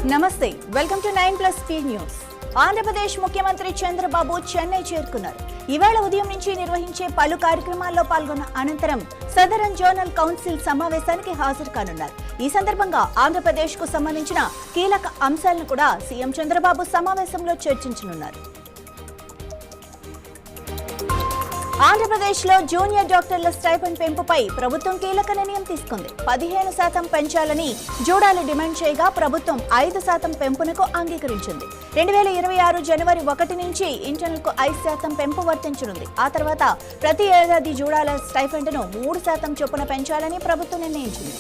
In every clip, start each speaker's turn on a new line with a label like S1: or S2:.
S1: నమస్తే, welcome to 9+P news. Andhra Pradesh ముఖ్యమంత్రి చంద్రబాబు చెన్నై చేరుకున్నారు. ఇవాళ ఉదయం నుంచి నిర్వహించే పలు కార్యక్రమాల్లో పాల్గొన్న అనంతరం సదరన్ జోనల్ కౌన్సిల్ సమావేశానికి హాజరు కానున్నారు. ఈ సందర్భంగా ఆంధ్రప్రదేశ్ కు సంబంధించిన కీలక అంశాలను కూడా సీఎం చంద్రబాబు సమావేశంలో చర్చించనున్నారు. ఆంధ్రప్రదేశ్లో జూనియర్ డాక్టర్ల స్టైపెండ్ పెంపుపై ప్రభుత్వం కీలక నిర్ణయం తీసుకుంది. 15% పెంచాలని జూడాలు డిమాండ్ చేయగా ప్రభుత్వం 5% పెంపునకు అంగీకరించింది. 2026 జనవరి 1 నుంచి ఇంటర్నల్కు 5% పెంపు వర్తించనుంది. ఆ తర్వాత ప్రతి ఏడాది జూడాల స్టైపెండ్ను 3% చొప్పున పెంచాలని ప్రభుత్వం నిర్ణయించింది.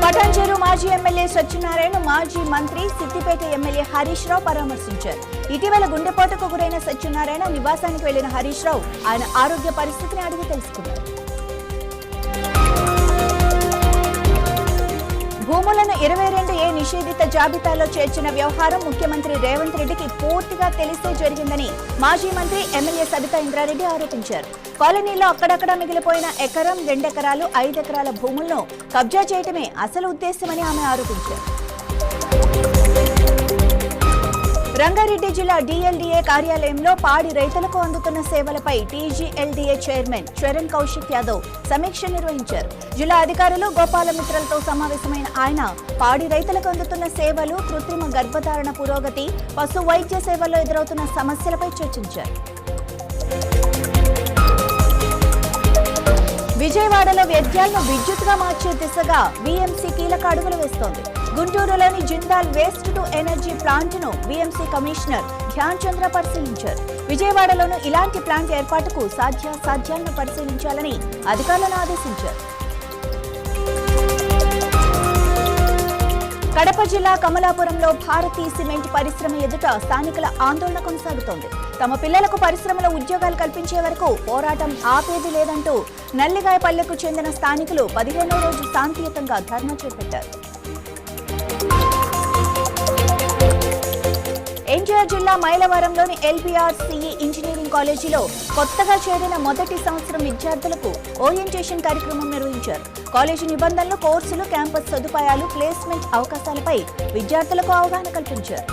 S1: పటాన్చెరు మాజీ ఎమ్మెల్యే సత్యనారాయణ, మాజీ మంత్రి సిద్దిపేట ఎమ్మెల్యే హరీష్ రావు పరామర్శించారు. ఇటీవల గుండెపోటుకు గురైన సత్యనారాయణ నివాసానికి వెళ్లిన హరీష్ రావు ఆయన ఆరోగ్య పరిస్థితిని అడిగి తెలుసుకున్నారు. భూములను 22A నిషేధిత జాబితాలో చేర్చిన వ్యవహారం ముఖ్యమంత్రి రేవంత్ రెడ్డికి పూర్తిగా తెలిసే జరిగిందని మాజీ మంత్రి ఎమ్మెల్యే సబితా ఇంద్రారెడ్డి ఆరోపించారు. కాలనీలో అక్కడక్కడ మిగిలిపోయిన ఎకరం, 2 ఎకరాలు, 5 ఎకరాల భూములను కబ్జా చేయటమే అసలు ఉద్దేశమని ఆమె ఆరోపించారు. రంగారెడ్డి జిల్లా DLDA కార్యాలయంలో పాడి రైతులకు అందుతున్న సేవలపై TGLDA చైర్మన్ చరణ్ కౌశిక్ యాదవ్ సమీక్ష నిర్వహించారు. జిల్లా అధికారులు, గోపాలమిత్రలతో సమావేశమైన ఆయన పాడి రైతులకు అందుతున్న సేవలు, కృత్రిమ గర్భధారణ పురోగతి, పశు వైద్య సేవల్లో ఎదురవుతున్న సమస్యలపై చర్చించారు. విజయవాడలో వ్యర్థాలను విద్యుత్గా మార్చే దిశగా VMC కీలక అడుగులు వేస్తోంది. గుంటూరులోని జిందాల్ వేస్ట్ టు ఎనర్జీ ప్లాంట్ను VMC కమిషనర్ ధ్యాన్ చంద్ర పరిశీలించారు. విజయవాడలోనూ ఇలాంటి ప్లాంట్ ఏర్పాటుకు సాధ్యాలను పరిశీలించాలని అధికారులను ఆదేశించారు. కడప జిల్లా కమలాపురంలో భారతీ సిమెంట్ పరిశ్రమ ఎదుట స్థానికుల ఆందోళన కొనసాగుతోంది. తమ పిల్లలకు పరిశ్రమలో ఉద్యోగాలు కల్పించే వరకు పోరాటం ఆపేది లేదంటూ నల్లిగాయపల్లెకు చెందిన స్థానికులు 15వ రోజు శాంతియుతంగా ధర్నా చేపట్టారు. ఎన్టీఆర్ జిల్లా మైలవరంలోని LBRCE ఇంజనీరింగ్ కాలేజీలో కొత్తగా చేరిన మొదటి సంవత్సరం విద్యార్థులకు ఓరియంటేషన్ కార్యక్రమం నిర్వహించారు. కాలేజీ నిబంధనలు, కోర్సులు, క్యాంపస్ సదుపాయాలు, ప్లేస్మెంట్ అవకాశాలపై విద్యార్థులకు అవగాహన కల్పించారు.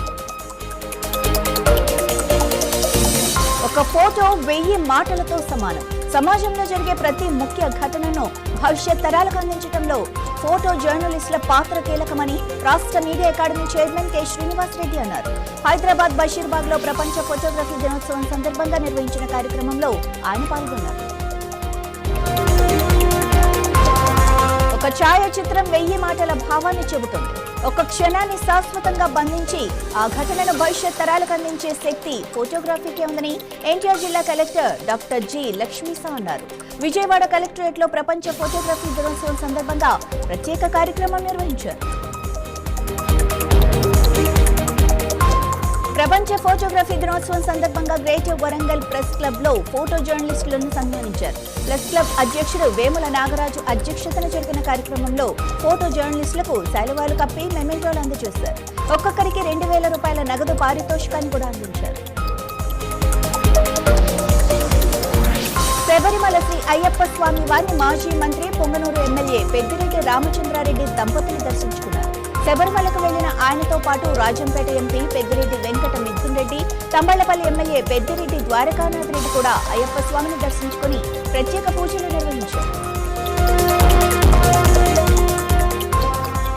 S1: ఒక ఫోటో 1000 మాటలతో సమానం. సమాజంలో జరిగే ప్రతి ముఖ్య ఘటనను భవిష్యత్ తరాలకు అందించడంలో ఫోటో జర్నలిస్టుల పాత్ర కీలకమని రాష్ట్ర media academy chairman K. Srinivas Reddy అన్నారు. హైదరాబాద్ బషీర్బాగ్లో ప్రపంచ ఫోటోగ్రఫీ దినోత్సవం సందర్భంగా నిర్వహించిన కార్యక్రమంలో ఆయన పాల్గొన్నారు. ఒక ఛాయాచిత్రం 1000 మాటల భావాన్ని చెబుతుంది. ఒక క్షణాన్ని శాశ్వతంగా బంధించి ఆ ఘటనను భవిష్యత్ తరాలకు అందించే శక్తి ఫోటోగ్రఫీకే ఉందని ఎన్టీఆర్ జిల్లా కలెక్టర్ డాక్టర్ G. లక్ష్మీసా అన్నారు. విజయవాడ కలెక్టరేట్లో ప్రపంచ ఫోటోగ్రఫీ దినోత్సవం సందర్భంగా ప్రత్యేక కార్యక్రమం నిర్వహించారు. ప్రపంచ ఫోటోగ్రఫీ దినోత్సవం సందర్భంగా గ్రేటర్ వరంగల్ ప్రెస్ క్లబ్ లో ఫోటో జర్నలిస్టులను సన్మానించారు. ప్రెస్ క్లబ్ అధ్యక్షుడు వేముల నాగరాజు అధ్యక్షతన జరిగిన కార్యక్రమంలో ఫోటో జర్నలిస్టులకు శాలువాలు కప్పి మెమెంటోలు అందజేశారు. ఒక్కొక్కరికి 2000 రూపాయల నగదు పారితోషికాన్ని కూడా అందించారు. శబరిమల శ్రీ అయ్యప్ప స్వామి వారిని మాజీ మంత్రి, పొంగనూరు ఎమ్మెల్యే పెద్దిరెడ్డి రామచంద్రారెడ్డి దంపతులు దర్శించుకున్నారు. శబరిమలకు వెళ్లిన ఆయనతో పాటు రాజంపేట ఎంపీ పెద్దిరెడ్డి వెంకట మిథున్ రెడ్డి, తంబళ్లపల్లి ఎమ్మెల్యే పెద్దిరెడ్డి ద్వారకానాథ్ రెడ్డి కూడా అయ్యప్ప స్వామిని దర్శించుకుని ప్రత్యేక పూజలు నిర్వహించారు.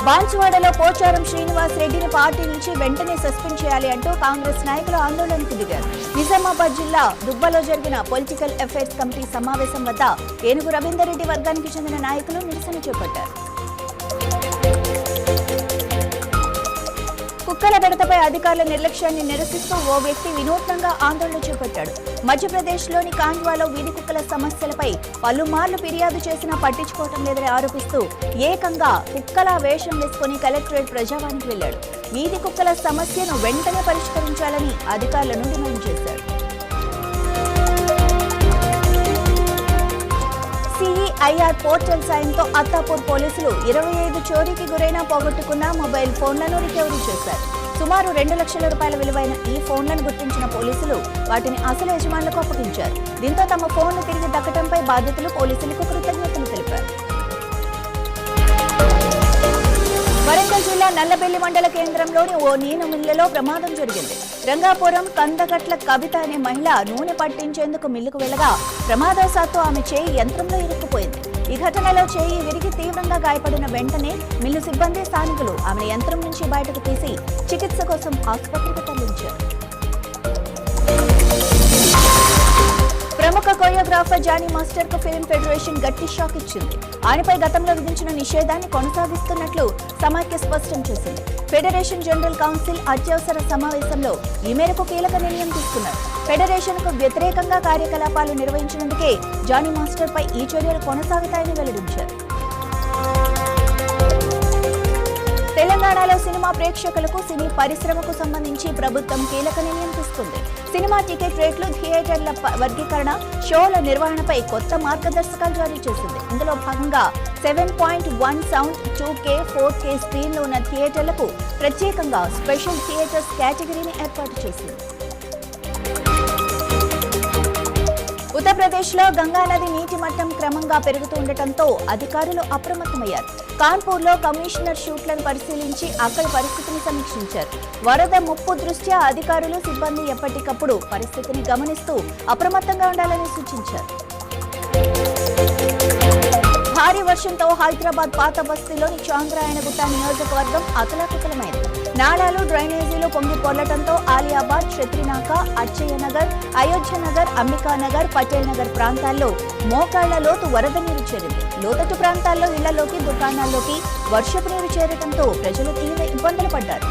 S1: బాన్సువాడలో పోచారం శ్రీనివాస్ రెడ్డిని పార్టీ నుంచి వెంటనే సస్పెండ్ చేయాలి అంటూ కాంగ్రెస్ నాయకులు ఆందోళనకు దిగారు. నిజామాబాద్ జిల్లా దుబ్బలో జరిగిన పొలిటికల్ అఫైర్స్ కమిటీ సమావేశం వద్ద ఏనుగు రవీందర్ రెడ్డి వర్గానికి చెందిన నాయకులు నిరసన చేపట్టారు. కుక్కల బెడతపై అధికారుల నిర్లక్ష్యాన్ని నిరసిస్తూ ఓ వ్యక్తి వినూత్నంగా ఆందోళన చేపట్టాడు. మధ్యప్రదేశ్లోని కాండ్వాలో వీధి కుక్కల సమస్యలపై పలుమార్లు ఫిర్యాదు చేసినా పట్టించుకోవటం లేదని ఆరోపిస్తూ ఏకంగా కుక్కల వేషం వేసుకుని కలెక్టరేట్ ప్రజావానికి వెళ్లాడు. వీధి కుక్కల సమస్యను వెంటనే పరిష్కరించాలని అధికారులను డిమాండ్ చేశాడు. CEIR పోర్టల్ సాయంతో అత్తాపూర్ పోలీసులు 25 చోరీకి గురైన పోగొట్టుకున్న మొబైల్ ఫోన్లను రికవరీ చేశారు. సుమారు 2 లక్షల రూపాయల విలువైన ఈ ఫోన్లను గుర్తించిన పోలీసులు వాటిని అసలు యజమానులకు అప్పగించారు. దీంతో తమ ఫోన్ను తిరిగి దక్కడంపై బాధితులు పోలీసులకు కృతజ్ఞతలు తెలిపారు. నల్లబెల్లి మండల కేంద్రంలోని ఓ నూనె మిల్లులో ప్రమాదం జరిగింది. రంగాపురం కందగట్ల కవిత అనే మహిళ నూనె పట్టించేందుకు మిల్లుకు వెళ్లగా ప్రమాదవశాత్తు ఆమె చేయి యంత్రంలో ఇరుక్కుపోయింది. ఈ ఘటనలో చేయి విరిగి తీవ్రంగా గాయపడిన వెంటనే మిల్లు సిబ్బంది, స్థానికులు ఆమెను యంత్రం నుంచి బయటకు తీసి చికిత్స కోసం ఆసుపత్రికి తరలించారు. ప్రముఖ కొరియోగ్రాఫర్ జానీ మాస్టర్ కు ఫిల్మ్ ఫెడరేషన్ గట్టి షాక్ ఇచ్చింది. ఆయనపై గతంలో విధించిన నిషేధాన్ని కొనసాగిస్తున్నట్లు సమాఖ్య స్పష్టం చేసింది. ఫెడరేషన్ జనరల్ కౌన్సిల్ అత్యవసర సమావేశంలో ఈ మేరకు కీలక నిర్ణయం తీసుకున్నారు. ఫెడరేషన్ కు వ్యతిరేకంగా కార్యకలాపాలు నిర్వహించినందుకే జానీ మాస్టర్ పై ఈ చర్యలు కొనసాగుతాయని వెల్లడించారు. తెలంగాణలో సినిమా ప్రేక్షకులకు, సినీ పరిశ్రమకు సంబంధించి ప్రభుత్వం కీలక నిర్ణయం తీసుకుంది. సినిమా టికెట్ రేట్లు, థియేటర్ల వర్గీకరణ, షోల నిర్వహణపై కొత్త మార్గదర్శకాలు జారీ చేసింది. ఇందులో భాగంగా 7.1 సౌండ్, 2K, 4K స్క్రీన్లు ఉన్న థియేటర్లకు ప్రత్యేకంగా స్పెషల్ థియేటర్స్ కేటగిరీని ఏర్పాటు చేసింది. ఉత్తరప్రదేశ్లో గంగానది నీటి మట్టం క్రమంగా పెరుగుతుండటంతో అధికారులు అప్రమత్తమయ్యారు. కాన్పూర్లో కమిషనర్ షూట్లను పరిశీలించి అక్కడి పరిస్థితిని సమీక్షించారు. వరద ముప్పు దృష్ట్యా అధికారులు, సిబ్బంది ఎప్పటికప్పుడు పరిస్థితిని గమనిస్తూ అప్రమత్తంగా ఉండాలని సూచించారు. భారీ వర్షంతో హైదరాబాద్ పాత బస్తీలోని చాంద్రాయణగుట్ట నియోజకవర్గం అతలాకుతలమైంది. నాలాలు, డ్రైనేజీలు పొంగి పొర్లటంతో ఆలియాబాద్, శత్రినాక, అచ్చయ్యనగర్, అయోధ్యనగర్, అంబికానగర్, పటేల్ నగర్ ప్రాంతాల్లో మోకాళ్ల లోతు వరద నీరు చేరింది. లోతట్టు ప్రాంతాల్లో ఇళ్లలోకి, దుకాణాల్లోకి వర్షపు నీరు చేరటంతో ప్రజలు తీవ్ర ఇబ్బందులు పడ్డారు.